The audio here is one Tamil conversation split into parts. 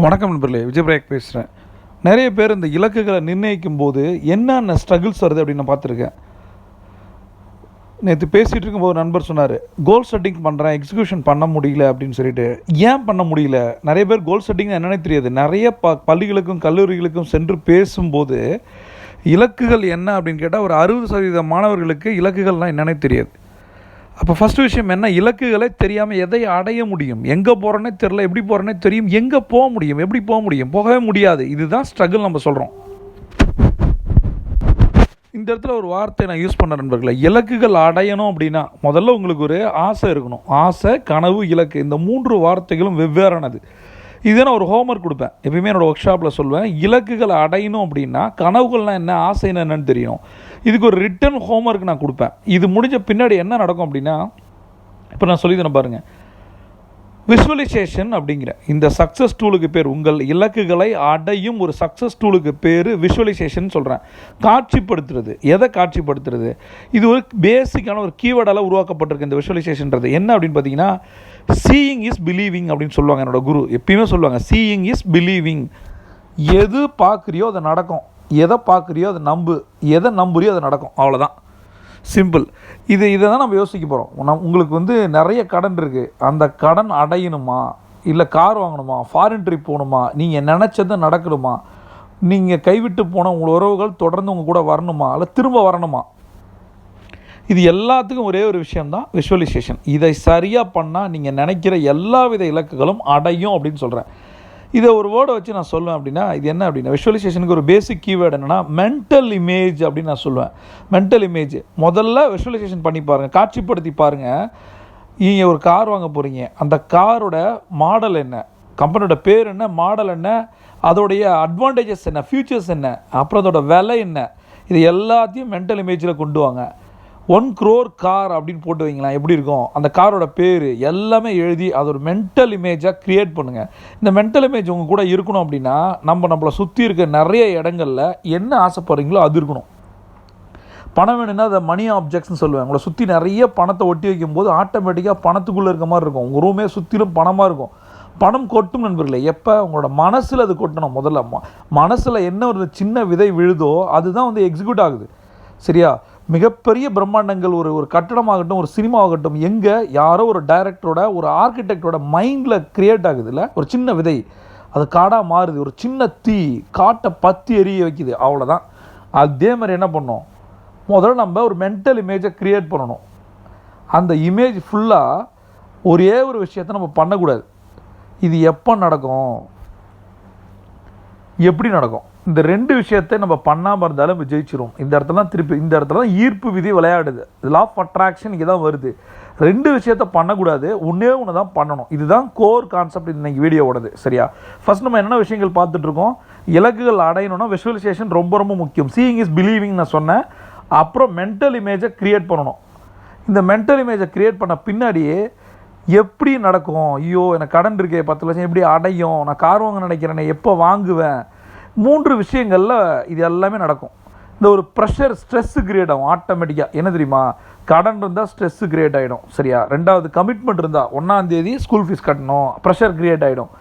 வணக்கம் நண்பர்களே, விஜய் பிரயாக் பேசுகிறேன். நிறைய பேர் இந்த இலக்குகளை நிர்ணயிக்கும் போது என்னென்ன ஸ்ட்ரகிள்ஸ் வருது அப்படின்னு நான் பார்த்துருக்கேன். நேற்று பேசிகிட்டு இருக்கும்போது நண்பர் சொன்னார், கோல் செட்டிங் பண்ணுறேன், எக்ஸிக்யூஷன் பண்ண முடியல அப்படின்னு சொல்லிட்டு. ஏன் பண்ண முடியல? நிறைய பேர் கோல் செட்டிங் என்னன்னே தெரியாது. நிறைய பள்ளிகளுக்கும் கல்லூரிகளுக்கும் சென்று பேசும்போது இலக்குகள் என்ன அப்படின்னு கேட்டால் ஒரு 60% மாணவர்களுக்கு இலக்குகள்லாம் என்னன்னே தெரியாது. அப்போ ஃபஸ்ட்டு விஷயம் என்ன, இலக்குகளே தெரியாமல் எதை அடைய முடியும்? எங்கே போகிறோன்னே தெரில, எப்படி போகிறோன்னே தெரியும், எங்கே போக முடியும், எப்படி போக முடியும்? போகவே முடியாது. இதுதான் ஸ்ட்ரகிள் நம்ம சொல்கிறோம். இந்த இடத்துல ஒரு வார்த்தை நான் யூஸ் பண்ண நண்பர்களே, இலக்குகள் அடையணும் அப்படின்னா முதல்ல உங்களுக்கு ஒரு ஆசை இருக்கணும். ஆசை, கனவு, இலக்கு, இந்த 3 வார்த்தைகளும் வெவ்வேறானது. இதே நான் ஒரு ஹோம்ஒர்க் கொடுப்பேன். எப்பயுமே என்னோடய ஒர்க் ஷாப்பில் சொல்லுவேன், இலக்குகளை அடையணும் அப்படின்னா கனவுகள்னால் என்ன, ஆசைன்னா என்னன்னு தெரியணும். இதுக்கு ஒரு ரிட்டன் ஹோம்ஒர்க் நான் கொடுப்பேன். இது முடிஞ்ச பின்னாடி என்ன நடக்கும் அப்படின்னா, இப்போ நான் சொல்லித்தரேன் பாருங்கள். விஷுவலைசேஷன் அப்படிங்கிற இந்த சக்ஸஸ் டூலுக்கு பேர், உங்கள் இலக்குகளை அடையும் ஒரு சக்ஸஸ் டூலுக்கு பேர் விஷுவலைசேஷன் சொல்கிறேன். காட்சிப்படுத்துறது. எதை காட்சிப்படுத்துறது? இது ஒரு பேசிக்கான ஒரு கீவேர்டால் உருவாக்கப்பட்டிருக்கு இந்த விஷுவலைசேஷன்றது. என்ன அப்படின்னு பார்த்தீங்கன்னா, சீயிங் இஸ் பிலீவிங் அப்படின்னு சொல்லுவாங்க. என்னோட குரு எப்பயுமே சொல்லுவாங்க, சீயிங் இஸ் பிலீவிங். எது பார்க்குறியோ அது நடக்கும், எதை பார்க்குறியோ அதை நம்பு, எதை நம்புறியோ அது நடக்கும். அவ்வளோதான், சிம்பிள். இதை தான் நம்ம யோசிக்க போகிறோம். உங்களுக்கு நிறைய கடன் இருக்குது. அந்த கடன் அடையணுமா, இல்லை கார் வாங்கணுமா, ஃபாரின் ட்ரிப் போகணுமா, நீங்கள் நினச்சது நடக்கணுமா, நீங்கள் கைவிட்டு போன உங்கள் உறவுகள் தொடர்ந்து உங்கள் கூட வரணுமா, இல்லை திரும்ப வரணுமா? இது எல்லாத்துக்கும் ஒரே ஒரு விஷயம்தான் விஷுவலைசேஷன். இதை சரியாக பண்ணால் நீங்கள் நினைக்கிற எல்லா வித இலக்குகளும் அடையும் அப்படின்னு சொல்கிறேன். இதை ஒரு வேர்டை வச்சு நான் சொல்லுவேன் அப்படின்னா, இது என்ன அப்படின்னா, விஷுவலைசேஷனுக்கு ஒரு பேசிக் கீவேர்டு என்னென்னா மென்டல் இமேஜ் அப்படின்னு நான் சொல்லுவேன். மென்டல் இமேஜ் முதல்ல விஷுவலைசேஷன் பண்ணி பாருங்கள், காட்சிப்படுத்தி பாருங்கள். நீங்கள் ஒரு கார் வாங்க போகிறீங்க, அந்த காரோட மாடல் என்ன, கம்பெனியோட பேர் என்ன, மாடல் என்ன, அதோடைய அட்வான்டேஜஸ் என்ன, ஃபியூச்சர்ஸ் என்ன, அப்புறம் அதோட விலை என்ன, இது எல்லாத்தையும் மென்டல் இமேஜில் கொண்டு வாங்க. 1 crore கார் அப்படின்னு போட்டு வைங்களேன், எப்படி இருக்கும்? அந்த காரோட பேர் எல்லாமே எழுதி அது ஒரு மென்டல் இமேஜாக க்ரியேட் பண்ணுங்கள். இந்த மென்டல் இமேஜ் உங்கள் கூட இருக்கணும் அப்படின்னா, நம்மளை சுற்றி இருக்க நிறைய இடங்களில் என்ன ஆசைப்படுறீங்களோ அது இருக்கணும். பணம் வேணும்னா அதை மணி ஆப்ஜெக்ட்ஸ்னு சொல்லுவேன். உங்களை சுற்றி நிறைய பணத்தை ஒட்டி வைக்கும்போது ஆட்டோமேட்டிக்காக பணத்துக்குள்ளே இருக்க மாதிரி இருக்கும். உங்கள் ரூமே சுற்றிலும் பணமாக இருக்கும். பணம் கொட்டும் நண்பர்களே. எப்போ? உங்களோட மனசில் அது கொட்டணும். முதல்ல மனசில் என்ன ஒரு சின்ன விதை விழுதோ அதுதான் எக்ஸிக்யூட் ஆகுது. சரியா? மிகப்பெரிய பிரம்மாண்டங்கள், ஒரு கட்டடமாகட்டும், ஒரு சினிமாவாகட்டும், எங்கே யாரோ ஒரு டைரக்டரோட, ஒரு ஆர்கிடெக்டரோட மைண்டில் க்ரியேட் ஆகுது. இல்லை, ஒரு சின்ன விதை அது காடாக மாறுது, ஒரு சின்ன தீ காட்டை பற்றி எரிய வைக்குது. அவ்வளோதான். அதே மாதிரி என்ன பண்ணோம், முதல்ல நம்ம ஒரு மென்டல் இமேஜை க்ரியேட் பண்ணணும். அந்த இமேஜ் ஃபுல்லாக ஒரே ஒரு விஷயத்தை நம்ம பண்ணக்கூடாது. இது எப்போ நடக்கும், எப்படி நடக்கும், இந்த 2 விஷயத்தை நம்ம பண்ணாமல் இருந்தாலும் ஜெயிச்சிரும். இந்த இடத்துல தான் ஈர்ப்பு விதி விளையாடுது. லா ஆஃப் அட்ராக்ஷன் இங்கே தான் வருது. 2 விஷயத்தை பண்ணக்கூடாது, ஒன்றே ஒன்று தான் பண்ணணும். இதுதான் கோர் கான்செப்ட் இன்றைக்கி வீடியோவோடது. சரியா? ஃபஸ்ட் நம்ம என்ன விஷயங்கள் பார்த்துட்ருக்கோம், இலக்குகள் அடையணும்னா விஷுவலைசேஷன் ரொம்ப ரொம்ப முக்கியம். சீயிங் இஸ் பிலீவிங் நான் சொன்னேன். அப்புறம் மென்டல் இமேஜை க்ரியேட் பண்ணணும். இந்த மென்டல் இமேஜை க்ரியேட் பண்ண பின்னாடியே எப்படி நடக்கும், ஐயோ எனக்கு கடன் இருக்கே 10 லட்சம் எப்படி அடையும், நான் கார் வாங்க நினைக்கிறேனே எப்போ வாங்குவேன், 3 விஷயங்களில் இது எல்லாமே நடக்கும். இந்த ஒரு ப்ரெஷர், ஸ்ட்ரெஸ்ஸு கிரியேட் ஆகும் ஆட்டோமேட்டிக்காக. என்ன தெரியுமா? கடன் இருந்தால் ஸ்ட்ரெஸ்ஸு கிரியேட் ஆகிடும். சரியா? 2வது கமிட்மெண்ட் இருந்தால் 1ஆம் தேதி ஸ்கூல் ஃபீஸ் கட்டணும், ப்ரெஷர் கிரியேட் ஆகிடும்.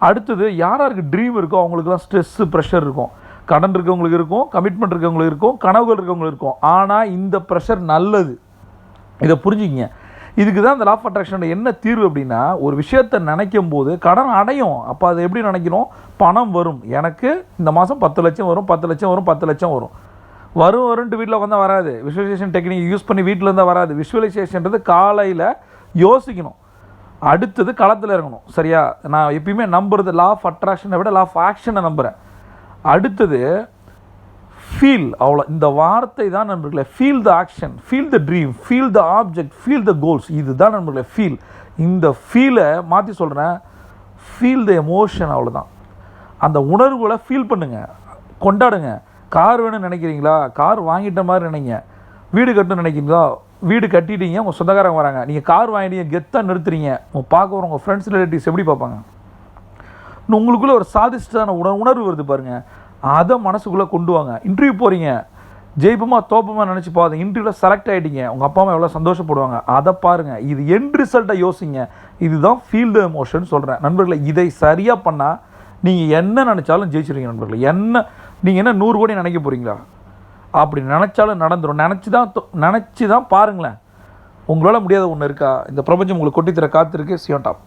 அடுத்தது யாருக்கு ட்ரீம் இருக்கோ அவங்களுக்குலாம் ஸ்ட்ரெஸ்ஸு, ப்ரெஷர் இருக்கும். கடன் இருக்கவங்களுக்கு இருக்கும், கமிட்மெண்ட் இருக்கவங்களுக்கு இருக்கும், கனவுகள் இருக்கவங்களுக்கு இருக்கும். ஆனால் இந்த ப்ரெஷர் நல்லது. இதை புரிஞ்சுக்கிங்க. இதுக்கு தான் இந்த லா ஆஃப் அட்ராக்ஷனோட என்ன தீர்வு அப்படின்னா, ஒரு விஷயத்தை நினைக்கும் போது கடன் அடையும். அப்போ அது எப்படி நினைக்கணும், பணம் வரும். எனக்கு இந்த மாதம் 10 லட்சம் வரும், 10 லட்சம் வரும், 10 லட்சம் வரும். வரும்ன்ட்டு வீட்டில் உட்காந்தா வராது. விஷுவலைசேஷன் டெக்னிக் யூஸ் பண்ணி வீட்டில் இருந்தால் வராது. விஷுவலைசேஷன்றது காலையில் யோசிக்கணும், அடுத்தது களத்தில் இருக்கணும். சரியா? நான் எப்பயுமே நம்புறது லா ஆஃப் அட்ராக்ஷனை விட லா ஆஃப் ஆக்ஷனை நம்புகிறேன். அடுத்தது ஃபீல். அவ்வளோ, இந்த வார்த்தை தான் நண்பர்களே. Feel the action, feel the dream, feel the object, feel the goals. இதுதான் நண்பர்களே ஃபீல். இந்த ஃபீலை மாற்றி சொல்கிறேன், ஃபீல் த எமோஷன். அவ்வளோதான். அந்த உணர்வுகளை ஃபீல் பண்ணுங்கள், கொண்டாடுங்க. கார் வேணும்னு நினைக்கிறீங்களா, கார் வாங்கிட்ட மாதிரி நினைங்க. வீடு கட்டணும்னு நினைக்கிறீங்களா, வீடு கட்டிட்டீங்க, உங்கள் சொந்தக்காரங்க வராங்க, நீங்கள் கார் வாங்கிட்டீங்க, கெத்தாக நிறுத்துறீங்க. பார்க்க வர உங்கள் ஃப்ரெண்ட்ஸ் ரிலேட்டிவ்ஸ் எப்படி பார்ப்பாங்க? இன்னும் உங்களுக்குள்ளே ஒரு சாதிஷ்டான உணர்வு வருது பாருங்கள், அதை மனசுக்குள்ளே கொண்டு வாங்க. இன்டர்வியூ போகிறீங்க, ஜெயிப்போமா தோப்போமா நினச்சி பாருங்க, இன்டர்வியூவில் செலக்ட் ஆகிட்டீங்க, உங்கள் அப்பா அம்மா எவ்வளோ சந்தோஷப்படுவாங்க, அதை பாருங்கள். இது எண்ட் ரிசல்ட்டை யோசிங்க. இதுதான் ஃபீல் த எமோஷன் சொல்கிறேன் நண்பர்களை. இதை சரியாக பண்ணால் நீங்கள் என்ன நினச்சாலும் ஜெயிச்சிருவீங்க நண்பர்களே. நீங்கள் என்ன 100 கோடி நினைக்க போகிறீங்களா? அப்படி நினச்சாலும் நடந்துடும். நினச்சி தான் பாருங்களேன். உங்களால் முடியாத ஒன்று இருக்கா? இந்த பிரபஞ்சம் உங்களுக்கு கொட்டித்தர காத்திருக்கு. Zion top.